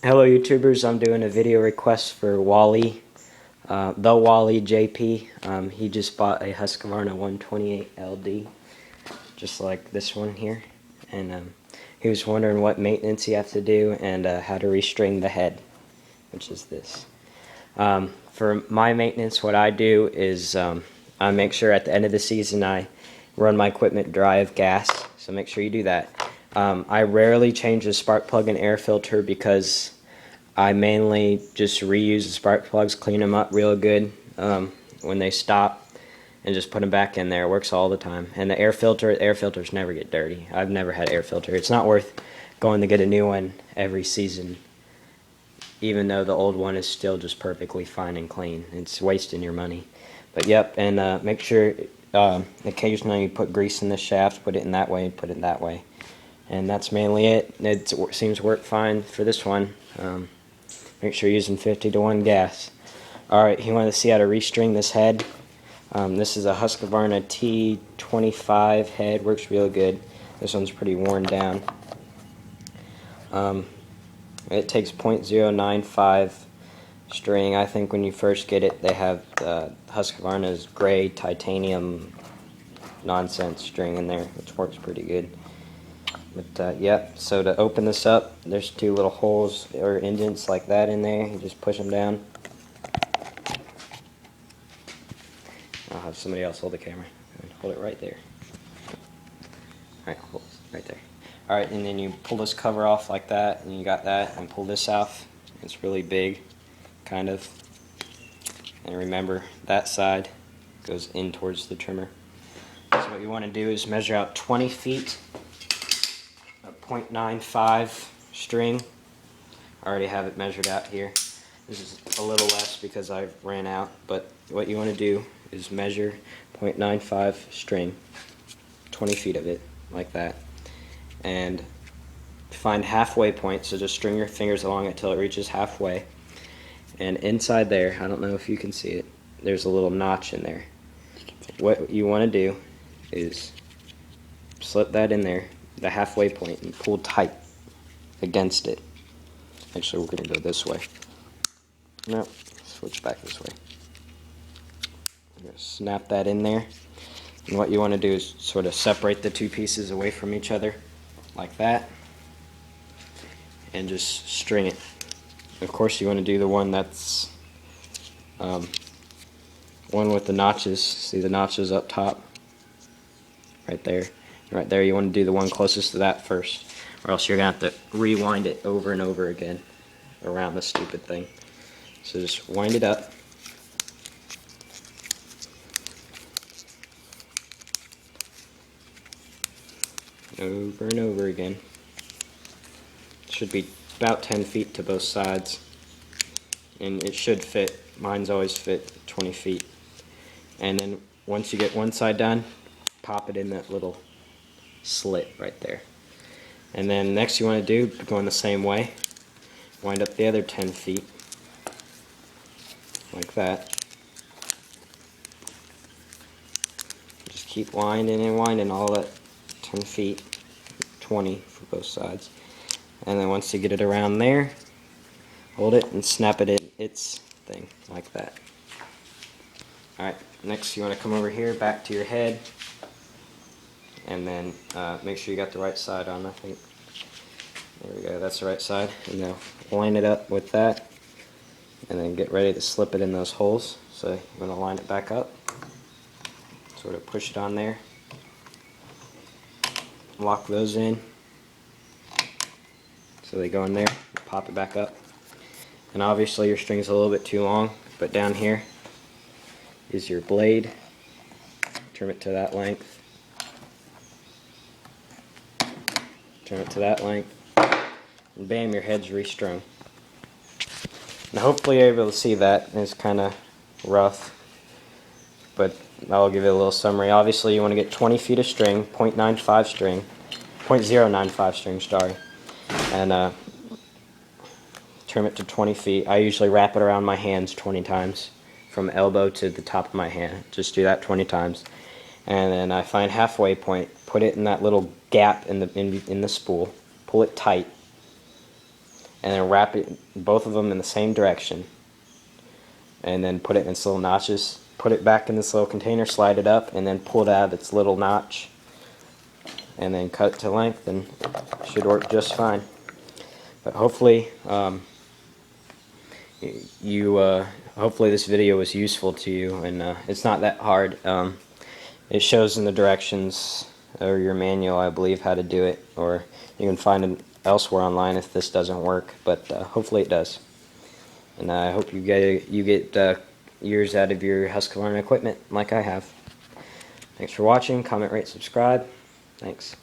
Hello YouTubers, I'm doing a video request for Wally, thewallyjp. He just bought a Husqvarna 128 LD, just like this one here, and he was wondering what maintenance you have to do and how to restring the head, which is this. For my maintenance, what I do is I make sure at the end of the season I run my equipment dry of gas, so make sure you do that. I rarely change the spark plug and air filter because I mainly just reuse the spark plugs, clean them up real good when they stop, and just put them back in there. It works all the time. And the air filters never get dirty. I've never had air filter. It's not worth going to get a new one every season, even though the old one is still just perfectly fine and clean. It's wasting your money. But yep, and make sure occasionally you put grease in the shaft, put it in that way, put it that way. And that's mainly it. It seems to work fine for this one. Make sure you're using 50 to 1 gas. Alright, you want to see how to restring this head. This is a Husqvarna T25 head. Works real good. This one's pretty worn down. It takes .095 string. I think when you first get it, they have Husqvarna's gray titanium nonsense string in there, which works pretty good. But yep, so to open this up, there's 2 little holes or indents like that in there. You just push them down. I'll have somebody else hold the camera. Hold it right there. Alright, hold it right there. Alright, and then you pull this cover off like that, and you got that, and pull this off. It's really big, kind of. And remember, that side goes in towards the trimmer. So what you want to do is measure out 20 feet. .95 string. I already have it measured out here. This is a little less because I ran out, but what you want to do is measure .95 string, 20 feet of it, like that, and find halfway point, so just string your fingers along it till it reaches halfway, and inside there, I don't know if you can see it, there's a little notch in there. What you want to do is slip that in there, the halfway point, and pull tight against it. Actually, we're going to go this way. No, switch back this way. I'm going to snap that in there. And what you want to do is sort of separate the 2 pieces away from each other, like that, and just string it. Of course, you want to do the one that's one with the notches. See the notches up top? Right there. Right there, you want to do the one closest to that first, or else you're going to have to rewind it over and over again around the stupid thing. So just wind it up. Over and over again. It should be about 10 feet to both sides. And it should fit. Mine's always fit 20 feet. And then once you get one side done, pop it in that little slit right there. And then next you want to do, going the same way, wind up the other 10 feet like that. Just keep winding and winding all that 10 feet, 20 for both sides. And then once you get it around there, hold it and snap it in its thing like that. Alright, next you want to come over here back to your head, and then make sure you got the right side on, I think. There we go, that's the right side. And now line it up with that, and then get ready to slip it in those holes. So you want to line it back up, sort of push it on there, lock those in, so they go in there, pop it back up. And obviously your string's a little bit too long, but down here is your blade. Trim it to that length. Turn it to that length, and bam, your head's restrung. Now hopefully you're able to see that. It's kind of rough, but I'll give you a little summary. Obviously you want to get 20 feet of string, .095 string, sorry, and trim it to 20 feet. I usually wrap it around my hands 20 times, from elbow to the top of my hand. Just do that 20 times. And then I find halfway point, put it in that little gap in the spool, pull it tight, and then wrap both of them in the same direction, and then put it in its little notches. Put it back in this little container, slide it up, and then pull it out of its little notch, and then cut it to length, and it should work just fine. But hopefully hopefully this video was useful to you, and it's not that hard. It shows in the directions or your manual, I believe, how to do it, or you can find it elsewhere online if this doesn't work, but hopefully it does. And I hope you get years out of your Husqvarna equipment like I have. Thanks for watching. Comment, rate, subscribe. Thanks.